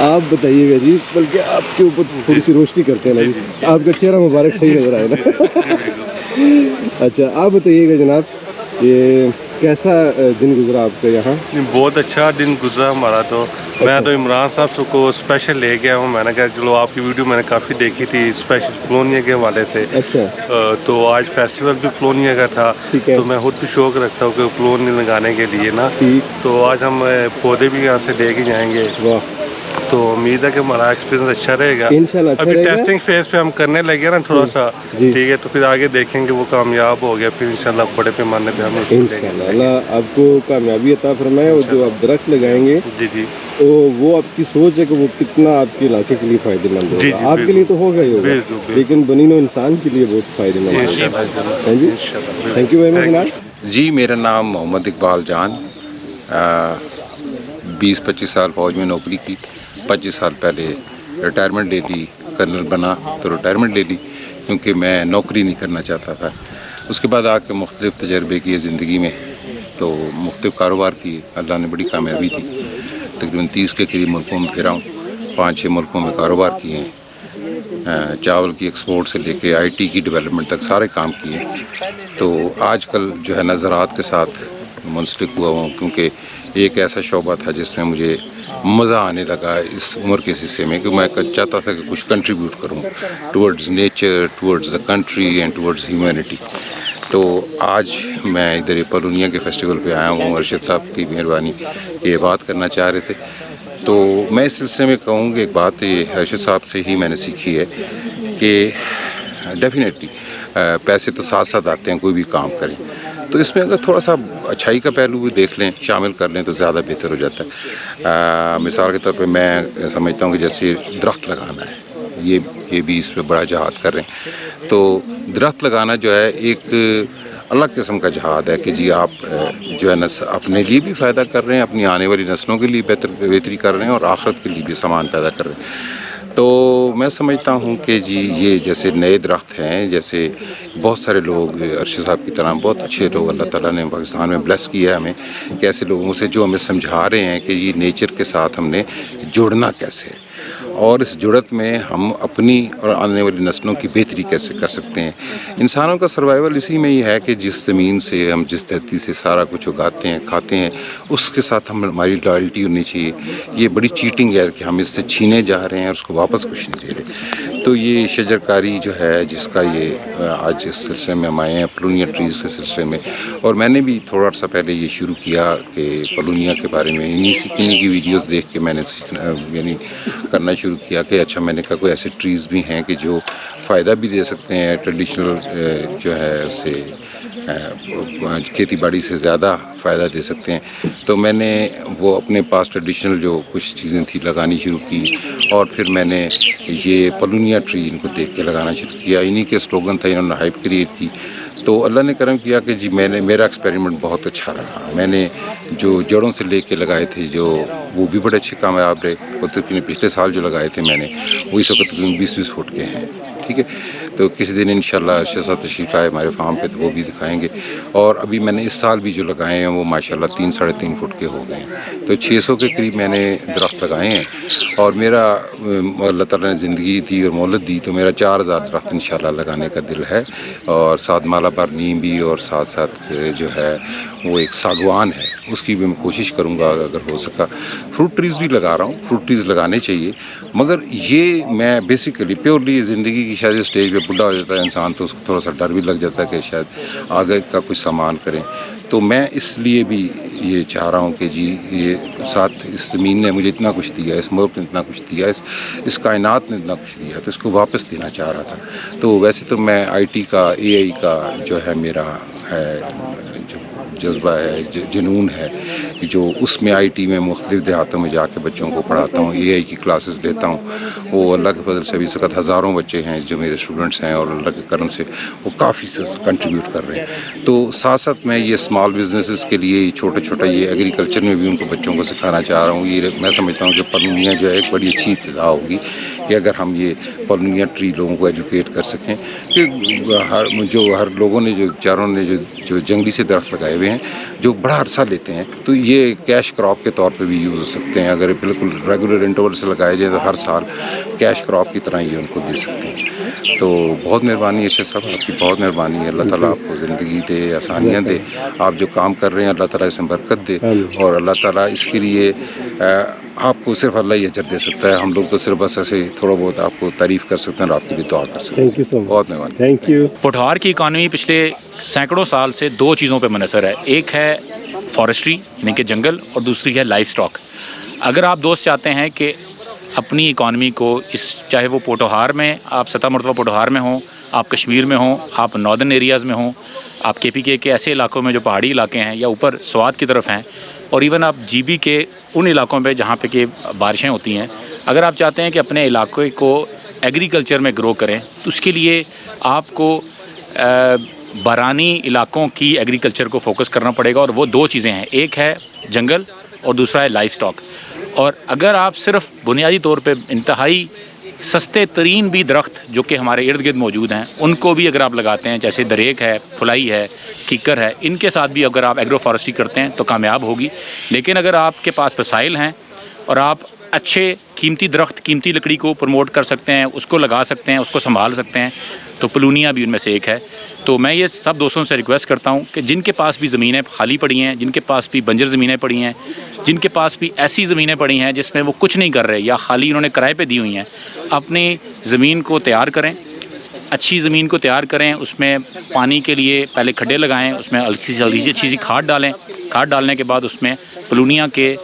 آپ بتائیے گا جی, بلکہ آپ کے اوپر تھوڑی سی روشنی کرتے ہیں نا جی, آپ کا چہرہ مبارک صحیح نظر آئے نا. اچھا آپ بتائیے گا جناب, یہ کیسا دن گزرا آپ کا یہاں؟ بہت اچھا دن گزرا ہمارا. تو میں تو عمران صاحب کو اسپیشل لے گیا ہوں. میں نے کہا چلو آپ کی ویڈیو میں نے کافی دیکھی تھی اسپیشل کالونیا کے حوالے سے. اچھا تو آج فیسٹیول بھی کالونیا کا تھا, ٹھیک ہے, تو میں خود بھی شوق رکھتا ہوں کہ کالونیا لگانے کے لیے نا. ٹھیک, تو آج ہم پودے بھی یہاں سے لے کے جائیں گے. واہ, تو امید ہے کہ ہمارا ایکسپیرینس اچھا رہے گا. انشاءاللہ اچھا ابھی رہے گا. ٹیسٹنگ فیز پہ ہم کرنے لگے نا تھوڑا سا, جی ٹھیک ہے, تو پھر آگے دیکھیں گے وہ کامیاب ہو گیا, پھر انشاءاللہ بڑے پیمانے پہ ہم اس کو لے انشاءاللہ اللہ آپ کو کامیابی عطا فرمائے. اور جو آپ درخت لگائیں گے جی جی تو وہ آپ کی سوچ ہے کہ وہ کتنا آپ کے علاقے کے لیے فائدہ مند جی ہوگا. آپ کے لیے تو ہوگا ہی ہوگا, لیکن بنی نوع انسان کے لیے بہت فائدہ مند ہوگا. ہاں جی, تھینک یو ویری مچ جناب. جی میرا نام محمد اقبال جان, 20-25 سال فوج میں نوکری کی, 25 سال پہلے ریٹائرمنٹ لے لی, کرنل بنا تو ریٹائرمنٹ لے لی کیونکہ میں نوکری نہیں کرنا چاہتا تھا. اس کے بعد آ کے مختلف تجربے کیے زندگی میں, تو مختلف کاروبار کیے, اللہ نے بڑی کامیابی دی. تقریباً 30 کے قریب ملکوں میں پھرا ہوں, 5-6 ملکوں میں کاروبار کیے ہیں. چاول کی ایکسپورٹ سے لے کے آئی ٹی کی ڈیولپمنٹ تک سارے کام کیے. تو آج کل جو ہے زراعت کے ساتھ منسلک ہوا ہوں, کیونکہ ایک ایسا شعبہ تھا جس میں مجھے مزہ آنے لگا اس عمر کے حصے میں, کہ میں چاہتا تھا کہ کچھ کنٹریبیوٹ کروں towards nature, towards the country and towards humanity. تو آج میں ادھر پالونیا کے فیسٹیول پہ آیا ہوں. ارشد صاحب کی مہربانی یہ بات کرنا چاہ رہے تھے, تو میں اس سلسلے میں کہوں کہ ایک بات یہ ارشد صاحب سے ہی میں نے سیکھی ہے کہ ڈیفینیٹلی پیسے تو ساتھ ساتھ آتے ہیں کوئی بھی کام کریں, تو اس میں اگر تھوڑا سا اچھائی کا پہلو بھی دیکھ لیں, شامل کر لیں تو زیادہ بہتر ہو جاتا ہے. مثال کے طور پہ میں سمجھتا ہوں کہ جیسے درخت لگانا ہے, یہ بھی اس پہ بڑا جہاد کر رہے ہیں. تو درخت لگانا جو ہے ایک الگ قسم کا جہاد ہے کہ جی آپ جو ہے اپنے لیے بھی فائدہ کر رہے ہیں, اپنی آنے والی نسلوں کے لیے بہتری کر رہے ہیں, اور آخرت کے لیے بھی سامان پیدا کر رہے ہیں. تو میں سمجھتا ہوں کہ جی یہ جیسے نئے درخت ہیں, جیسے بہت سارے لوگ ارشد صاحب کی طرح بہت اچھے لوگ اللہ تعالیٰ نے پاکستان میں بلیس کیا ہے ہمیں, کہ ایسے لوگوں سے جو ہمیں سمجھا رہے ہیں کہ یہ نیچر کے ساتھ ہم نے جڑنا کیسے, اور اس جڑت میں ہم اپنی اور آنے والی نسلوں کی بہتری کیسے کر سکتے ہیں. انسانوں کا سروائیول اسی میں ہی ہے کہ جس زمین سے ہم, جس دھرتی سے سارا کچھ اگاتے ہیں کھاتے ہیں, اس کے ساتھ ہماری لائلٹی ہونی چاہیے. یہ بڑی چیٹنگ ہے کہ ہم اس سے چھینے جا رہے ہیں اور اس کو واپس کچھ نہیں دے رہے. تو یہ شجر کاری جو ہے جس کا یہ آج اس سلسلے میں ہم آئے ہیں پالونیا ٹریز کے سلسلے میں, اور میں نے بھی تھوڑا سا پہلے یہ شروع کیا کہ پالونیا کے بارے میں انہیں کی ویڈیوز دیکھ کے میں نے یعنی کرنا شروع کیا کہ اچھا, میں نے کہا کوئی ایسے ٹریز بھی ہیں کہ جو فائدہ بھی دے سکتے ہیں, ٹریڈیشنل جو ہے اس سے کھیتی باڑی سے زیادہ فائدہ دے سکتے ہیں. تو میں نے وہ اپنے پاس ٹریڈیشنل جو کچھ چیزیں تھیں لگانی شروع کی, اور پھر میں نے یہ پالونیا ٹری ان کو دیکھ کے لگانا شروع کیا. انہی کے سلوگن تھا, انہوں نے ہائپ کریٹ کی. تو اللہ نے کرم کیا کہ جی میرا ایکسپیریمنٹ بہت اچھا رہا. میں نے جو جڑوں سے لے کے لگائے تھے جو وہ بھی بڑے اچھے کامیاب رہے. پچھلے سال جو لگائے تھے میں نے وہ اس وقت تقریباً 20 فٹ کے ہیں, ٹھیک ہے. تو کسی دن انشاءاللہ ارشد صاحب تشریف آئے ہمارے فارم پہ تو وہ بھی دکھائیں گے. اور ابھی میں نے اس سال بھی جو لگائے ہیں وہ ماشاءاللہ 3-3.5 فٹ کے ہو گئے ہیں. تو 600 کے قریب میں نے درخت لگائے ہیں, اور میرا اللہ تعالیٰ نے زندگی دی اور مہلت دی تو میرا 4000 درخت انشاءاللہ لگانے کا دل ہے. اور ساتھ مالا بار نیم بھی, اور ساتھ ساتھ جو ہے وہ ایک ساگوان ہے, اس کی بھی میں کوشش کروں گا اگر ہو سکا. فروٹ ٹریز بھی لگا رہا ہوں, فروٹ ٹریز لگانے چاہیے, مگر یہ میں بیسیکلی پیورلی زندگی کی شاید اسٹیج پہ بڈھا ہو جاتا ہے انسان تو اس کو تھوڑا سا ڈر بھی لگ جاتا ہے کہ شاید آگے کا کچھ سامان کریں. تو میں اس لیے بھی یہ چاہ رہا ہوں کہ جی یہ ساتھ اس زمین نے مجھے اتنا کچھ دیا, اس ملک نے اتنا کچھ دیا, اس کائنات نے اتنا کچھ دیا, تو اس کو واپس دینا چاہ رہا تھا. تو ویسے تو میں آئی ٹی کا, اے آئی کا جو ہے میرا ہے جو جذبہ ہے, جنون ہے, جو اس میں آئی ٹی میں مختلف دیہاتوں میں جا کے بچوں کو پڑھاتا ہوں, اے آئی کی کلاسز لیتا ہوں. وہ اللہ کے فضل سے ابھی اس وقت ہزاروں بچے ہیں جو میرے اسٹوڈنٹس ہیں, اور اللہ کے کرم سے وہ کافی کنٹریبیوٹ کر رہے ہیں. تو ساتھ ساتھ میں یہ اسمال بزنسز کے لیے چھوٹا یہ ایگریکلچر میں بھی ان کو بچوں کو سکھانا چاہ رہا ہوں. یہ میں سمجھتا ہوں کہ پالونیا جو ہے ایک بڑی اچھی ابتدا ہوگی کہ اگر ہم یہ پالونیا ٹری لوگوں کو ایجوکیٹ کر سکیں, کہ ہر لوگوں نے جو چاروں نے جو جنگلی سے درخت لگائے ہوئے ہوئے ہیں جو بڑا عرصہ لیتے ہیں، تو یہ کیش کراپ کے طور پہ بھی یوز ہو سکتے ہیں. اگر بالکل ریگولر انٹرول سے لگائے جائیں تو ہر سال کیش کراپ کی طرح یہ ان کو دے سکتے ہیں. تو بہت مہربانی ارشد صاحب، آپ کی بہت مہربانی ہے. اللہ تعالیٰ آپ کو زندگی دے، آسانیاں دے. آپ جو کام کر رہے ہیں اللہ تعالیٰ اس میں برکت دے، اور اللہ تعالیٰ اس کے لیے آپ کو صرف اللہ ہی اجر دے سکتا ہے. ہم لوگ تو صرف بس ایسے تھوڑا بہت آپ کو تعریف کر سکتے ہیں اور آپ کے لیے دعا کر سکتے ہیں. تھینک یو سو مچ. بہت مہربانی. Thank you. پوٹھار کی اکانومی پچھلے سینکڑوں سال سے دو چیزوں پہ منحصر ہے. ایک ہے فارسٹری یعنی کہ جنگل، اور دوسری ہے لائف سٹاک. اگر آپ دوست چاہتے ہیں کہ اپنی اکانومی کو چاہے وہ پوٹھار میں آپ سطح مرتبہ پوٹھار میں ہوں، آپ کشمیر میں ہوں، آپ ناردرن ایریاز میں ہوں، آپ کے پی کے ایسے علاقوں میں جو پہاڑی علاقے ہیں یا اوپر سوات کی طرف ہیں، اور ایون آپ جی بی کے ان علاقوں پہ جہاں پہ کہ بارشیں ہوتی ہیں، اگر آپ چاہتے ہیں کہ اپنے علاقے کو ایگریکلچر میں گرو کریں تو اس کے لیے آپ کو بارانی علاقوں کی ایگریکلچر کو فوکس کرنا پڑے گا. اور وہ دو چیزیں ہیں، ایک ہے جنگل اور دوسرا ہے لائف سٹاک. اور اگر آپ صرف بنیادی طور پہ انتہائی سستے ترین بھی درخت جو کہ ہمارے ارد گرد موجود ہیں ان کو بھی اگر آپ لگاتے ہیں، جیسے دریک ہے، پھلائی ہے، کیکر ہے، ان کے ساتھ بھی اگر آپ ایگرو فارسٹری کرتے ہیں تو کامیاب ہوگی. لیکن اگر آپ کے پاس وسائل ہیں اور آپ اچھے قیمتی درخت، قیمتی لکڑی کو پروموٹ کر سکتے ہیں، اس کو لگا سکتے ہیں، اس کو سنبھال سکتے ہیں، تو پلونیا بھی ان میں سے ایک ہے. تو میں یہ سب دوستوں سے ریکویسٹ کرتا ہوں کہ جن کے پاس بھی زمینیں خالی پڑی ہیں، جن کے پاس بھی بنجر زمینیں پڑی ہیں، جن کے پاس بھی ایسی زمینیں پڑی ہیں جس میں وہ کچھ نہیں کر رہے یا خالی انہوں نے کرائے پہ دی ہوئی ہیں، اپنی زمین کو تیار کریں، اچھی زمین کو تیار کریں. اس میں پانی کے لیے پہلے کھڈے لگائیں، اس میں ہلکی سی اچھی سی کھاد ڈالیں. کھاد ڈالنے کے بعد اس میں پلونیا کے،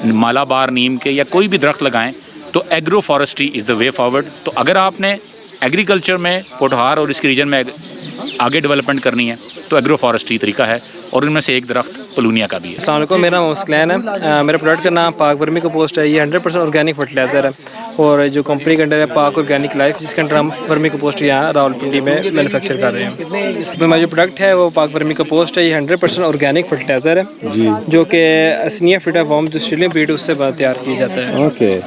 مالا بار، نیم کے یا کوئی بھی درخت لگائیں. تو ایگرو فارسٹری از دا وے فارورڈ. تو اگر آپ نے ایگریکلچر میں پوٹھار اور اس کے ریجن میں آگے ڈیولپمنٹ کرنی ہے تو ایگرو فارسٹری طریقہ ہے، اور ان میں سے ایک درخت پلونیا کا بھی ہے. السلام علیکم، میرا نام اسکلین ہے. میرے پروڈکٹ کا نام پاک ورمی کمپوسٹ ہے. یہ 100% آرگینک فرٹیلائزر ہے، اور جو کمپنی کے انڈر ہے پاک آرگینک لائف، جس کے انڈر ہم ورمی کمپوسٹ یہاں راولپنڈی میں مینوفیکچر کر رہے ہیں. میرا جو پروڈکٹ ہے وہ پاک ورمی کمپوسٹ ہے. یہ 100% آرگینک فرٹیلائزر ہے جو کہ اسنیا فیٹا وارم جو آسٹریلین بیٹ اس سے تیار کیا جاتا ہے. اوکے.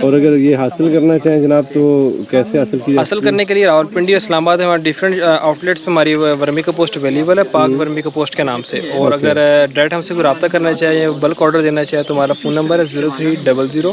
اور اگر یہ حاصل کرنا چاہیں جناب تو کیسے حاصل کیا؟ حاصل کرنے کے لیے راولپنڈی اور اسلام آباد میں ہمارے ڈفرینٹ آؤٹ لیٹس میں ہماری ورمی کمپوسٹ اویلیبل ہے پاک ورمی کمپوسٹ کے نام سے. اور اگر ڈائریکٹ ہم سے کوئی رابطہ کرنا چاہے یا بلک آرڈر دینا چاہے تو ہمارا فون نمبر ہے 0300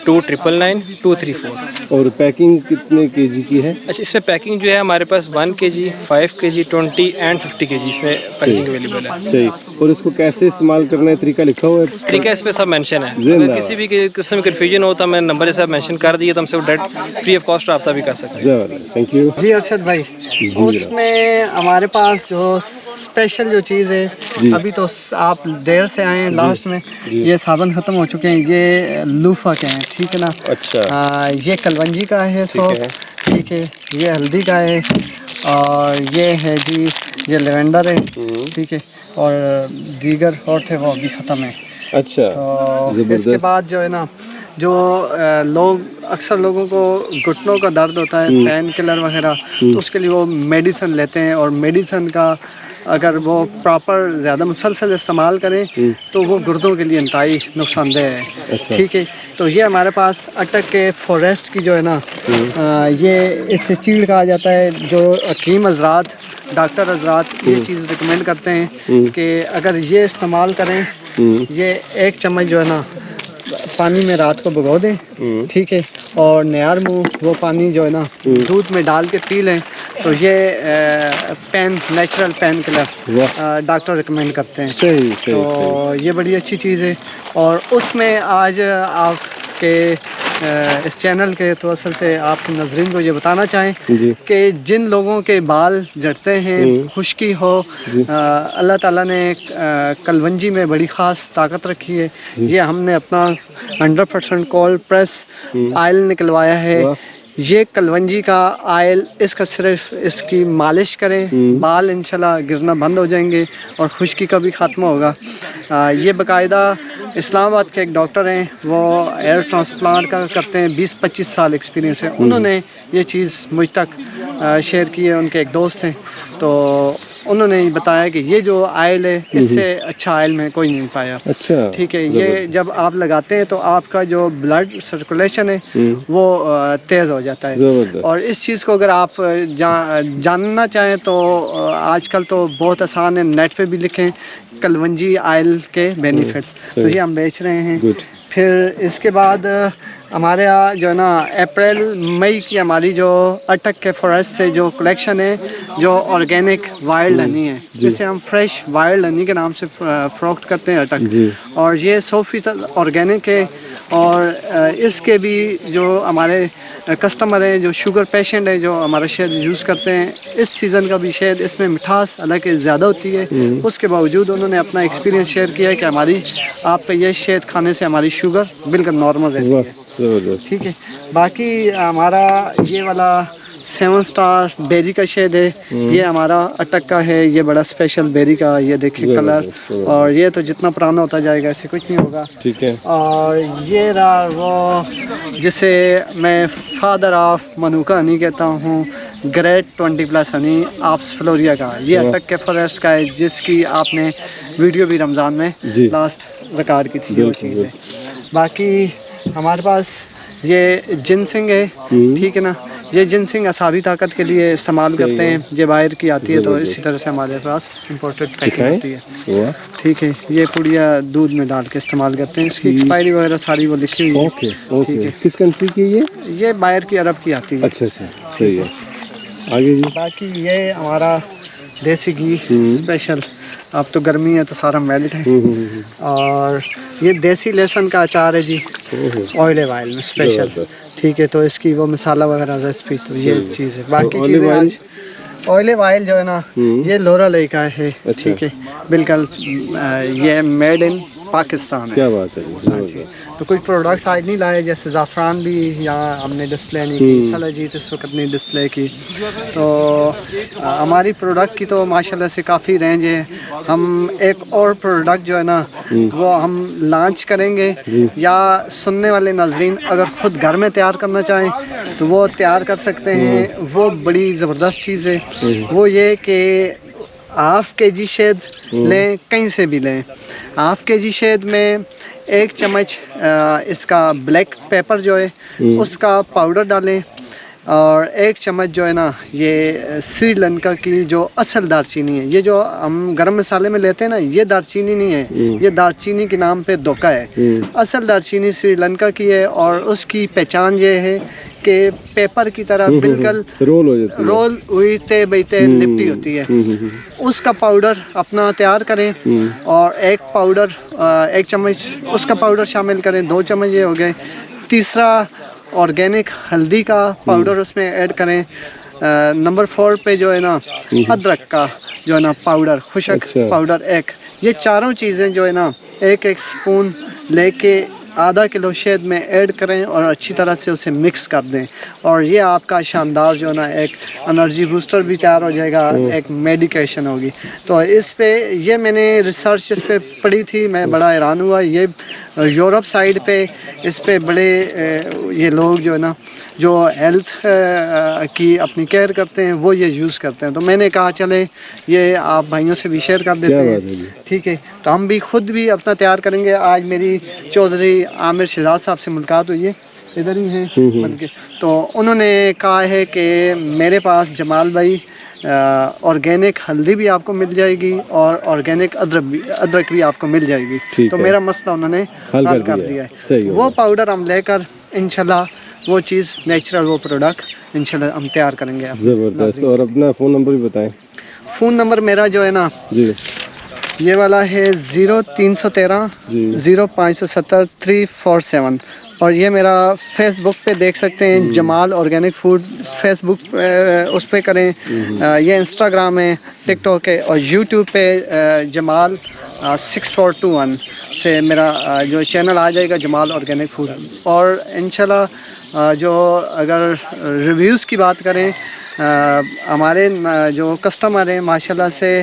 299 234. اور پیکنگ کتنے کے جی کی ہے؟ اچھا، اس میں پیکنگ جو ہے ہمارے پاس 1 kg 5 kg 20 اینڈ 50 kg اس میں پیکنگ اویلیبل ہے. صحیح. اور اس کو کیسے استعمال کرنا ہے طریقہ لکھا ہوا ہے؟ ٹھیک ہے، اس پہ سب مینشن ہے. اگر کسی بھی قسم کی کنفیوژن ہو تو میں نمبر جیسا مینشن کر دیے تو ہم سے ڈائریکٹ فری آف کاسٹ رابطہ بھی کر سکتے ہیں. Thank you. جی ارشد بھائی، اس میں ہمارے پاس جو اسپیشل جو چیز ہے، ابھی تو آپ دیر سے آئے ہیں، لاسٹ میں یہ صابن ختم ہو چکے ہیں. یہ لوفا کے ہیں، ٹھیک ہے نا. اچھا. یہ کلونجی کا ہے سو، ٹھیک ہے. یہ ہلدی کا ہے، اور یہ ہے جی یہ لیونڈر ہے، ٹھیک ہے. اور دیگر اور تھے وہ ابھی ختم ہے. اچھا. تو اس کے بعد جو ہے نا، جو لوگ اکثر لوگوں کو گھٹنوں کا درد ہوتا ہے، پین کلر وغیرہ، تو اس کے لیے وہ میڈیسن لیتے ہیں. اور میڈیسن کا اگر وہ پراپر زیادہ مسلسل استعمال کریں تو وہ گردوں کے لیے انتہائی نقصان دہ ہے. ٹھیک ہے. تو یہ ہمارے پاس اٹک کے فوریسٹ کی جو ہے نا، یہ اس سے چیڑ کہا جاتا ہے. جو حکیم حضرات، ڈاکٹر حضرات یہ چیز ریکمینڈ کرتے ہیں کہ اگر یہ استعمال کریں، یہ 1 چمچ جو ہے نا پانی میں رات کو بھگو دیں، ٹھیک ہے. اور نیار منہ وہ پانی جو ہے نا دودھ میں ڈال کے پی لیں تو یہ natural pain killer doctor recommend کرتے ہیں. تو یہ بڑی اچھی چیز ہے. اور اس میں آج آپ کے اس چینل کے توسل سے آپ کے ناظرین کو یہ بتانا چاہیں کہ جن لوگوں کے بال جھڑتے ہیں، خشکی ہو، اللہ تعالیٰ نے کلونجی میں بڑی خاص طاقت رکھی ہے. یہ ہم نے اپنا 100% کولڈ پریس آئل نکلوایا ہے. یہ کلونجی کا آئل، اس کا صرف اس کی مالش کریں، بال انشاءاللہ گرنا بند ہو جائیں گے اور خشکی کا بھی خاتمہ ہوگا. یہ باقاعدہ اسلام آباد کے ایک ڈاکٹر ہیں، وہ ایئر ٹرانسپلانٹ کا کرتے ہیں، 20-25 سال ایکسپیرینس ہے. انہوں نے یہ چیز مجھ تک شیئر کی ہے، ان کے ایک دوست ہیں. تو انہوں نے بتایا کہ یہ جو آئل ہے اس سے اچھا آئل میں کوئی نہیں پایا. اچھا ٹھیک ہے, یہ جب آپ لگاتے ہیں تو آپ کا جو بلڈ سرکولیشن ہے وہ تیز ہو جاتا ہے. اور اس چیز کو اگر آپ جاننا چاہیں تو آج کل تو بہت آسان ہے, نیٹ پہ بھی لکھیں کلونجی آئل کے بینیفٹس, تو یہ ہم بیچ رہے ہیں. پھر اس کے بعد ہمارے یہاں جو ہے نا اپریل مئی کی ہماری جو اٹک کے فارسٹ سے جو کلیکشن ہے جو آرگینک وائلڈ ہنی ہے, جسے ہم فریش وائلڈ ہنی کے نام سے فروخت کرتے ہیں اٹک, اور یہ 100% آرگینک ہے. اور اس کے بھی جو ہمارے کسٹمر ہیں جو شوگر پیشنٹ ہیں جو ہمارا شہد یوز کرتے ہیں, اس سیزن کا بھی شہد اس میں مٹھاس حالانکہ زیادہ ہوتی ہے, اس کے باوجود انہوں نے اپنا ایکسپیرینس شیئر کیا ہے کہ ہماری آپ کا یہ شہد کھانے سے ہماری شوگر بالکل نارمل رہتی ہے. ٹھیک ہے, باقی ہمارا یہ والا 7 اسٹار بیری کا شہد ہے, یہ ہمارا اٹک کا ہے, یہ بڑا اسپیشل بیری کا, یہ دیکھیں کلر, اور یہ تو جتنا پرانا ہوتا جائے گا ایسے کچھ نہیں ہوگا. ٹھیک ہے. اور یہ رہا وہ جسے میں فادر آف منوکا ہنی کہتا ہوں, گریٹ 20+ ہنی آپس فلوریا کا, یہ اٹک کے فارسٹ کا ہے جس کی آپ نے ویڈیو بھی رمضان میں لاسٹ ریکارڈ کی تھی. وہ چیز ہے. باقی ہمارے پاس یہ جنسنگ ہے, ٹھیک ہے نا, یہ جنسنگ اعصابی طاقت کے لیے استعمال کرتے ہیں, یہ باہر کی آتی ہے تو اسی طرح سے ہمارے پاس امپورٹڈ پیکنگ ہوتی ہے. ٹھیک ہے, یہ پوڑیا دودھ میں ڈال کے استعمال کرتے ہیں, اس کی ایکسپائری وغیرہ ساری وہ لکھی ہوئی ہے. ٹھیک ہے, کس کنٹری کی یہ باہر کی عرب کی آتی ہے. اچھا اچھا, صحیح ہے. آگے جی. باقی یہ ہمارا دیسی گھی اسپیشل, اب تو گرمی ہے تو سارا میلٹ ہے. اور یہ دیسی لہسن کا اچار ہے جی, آئل میں اسپیشل. ٹھیک ہے, تو اس کی وہ مسالہ وغیرہ ریسپی, تو یہ چیز ہے. باقی چیزیں آئل جو ہے نا یہ لورا لے کا ہے. ٹھیک ہے, بالکل یہ میڈ ان پاکستان ہے. کیا بات ہے. تو کچھ پروڈکٹس آج نہیں لائے, جیسے زعفران بھی یہاں ہم نے ڈسپلے نہیں کی, سلاجیت اس وقت نہیں ڈسپلے کی. تو ہماری پروڈکٹ کی تو ماشاءاللہ سے کافی رینج ہے. ہم ایک اور پروڈکٹ جو ہے نا وہ ہم لانچ کریں گے, یا سننے والے ناظرین اگر خود گھر میں تیار کرنا چاہیں تو وہ تیار کر سکتے ہیں. وہ بڑی زبردست چیز ہے. وہ یہ کہ ½ kg شہد لیں, کہیں سے بھی لیں, ½ kg شہد میں 1 چمچ اس کا بلیک پیپر جو ہے اس کا پاؤڈر ڈالیں, اور 1 چمچ جو ہے نا یہ سری لنکا کی جو اصل دار چینی ہے, یہ جو ہم گرم مسالے میں لیتے ہیں نا یہ دار چینی نہیں ہے, یہ دار چینی کے نام پہ دھوکہ ہے. اصل دار چینی سری لنکا کی ہے, اور اس کی پہچان یہ ہے کہ پیپر کی طرح بالکل رول ہوئی تے بیتے لپٹی ہوتی ہے. اس کا پاؤڈر اپنا تیار کریں, اور 1 چمچ اس کا پاؤڈر شامل کریں, 2 چمچ یہ ہو گئے. تیسرا آرگینک ہلدی کا پاؤڈر اس میں ایڈ کریں. نمبر 4 پہ جو ہے نا ادرک کا جو ہے نا پاؤڈر, خشک پاؤڈر 1. یہ چاروں چیزیں جو ہے نا 1 اسپون لے کے ½ کلو شہد میں ایڈ کریں اور اچھی طرح سے اسے مکس کر دیں, اور یہ آپ کا شاندار جو ہے نا ایک انرجی بوسٹر بھی تیار ہو جائے گا, ایک میڈیکیشن ہوگی. تو اس پہ یہ میں نے ریسرچ اس پہ پڑھی تھی, میں بڑا حیران ہوا. یہ یورپ سائڈ پہ اس پہ بڑے یہ لوگ جو ہے نا جو ہیلتھ کی اپنی کیئر کرتے ہیں وہ یہ یوز کرتے ہیں. تو میں نے کہا چلے یہ آپ بھائیوں سے بھی شیئر کر دیتے ہیں. ٹھیک ہے, تو ہم بھی خود بھی اپنا تیار کریں گے. آج میری چودھری عامر شہزاد صاحب سے ملاقات ہوئی ہے, ادھر ہی ہیں بلکہ, تو انہوں نے کہا ہے کہ میرے پاس جمال بھائی آرگینک ہلدی بھی آپ کو مل جائے گی اور آرگینک ادرک بھی آپ کو مل جائے گی. تو میرا مسئلہ انہوں نے حل کر دیا ہے. وہ پاؤڈر ہم لے کر انشاءاللہ وہ چیز نیچرل وہ پروڈکٹ انشاءاللہ ہم تیار کریں گے. زبردست. اور اپنا فون نمبر بھی بتائیں. فون نمبر میرا جو ہے نا یہ والا ہے 0313 0570 347, اور یہ میرا فیس بک پہ دیکھ سکتے ہیں, جمال آرگینک فوڈ فیس بک اس پہ کریں. یہ انسٹاگرام ہے, ٹک ٹاک ہے, اور یوٹیوب پہ جمال 6421 سے میرا جو چینل آ جائے گا, جمال آرگینک فوڈ. اور انشاءاللہ جو اگر ریویوز کی بات کریں, ہمارے جو کسٹمر ہیں ماشاءاللہ سے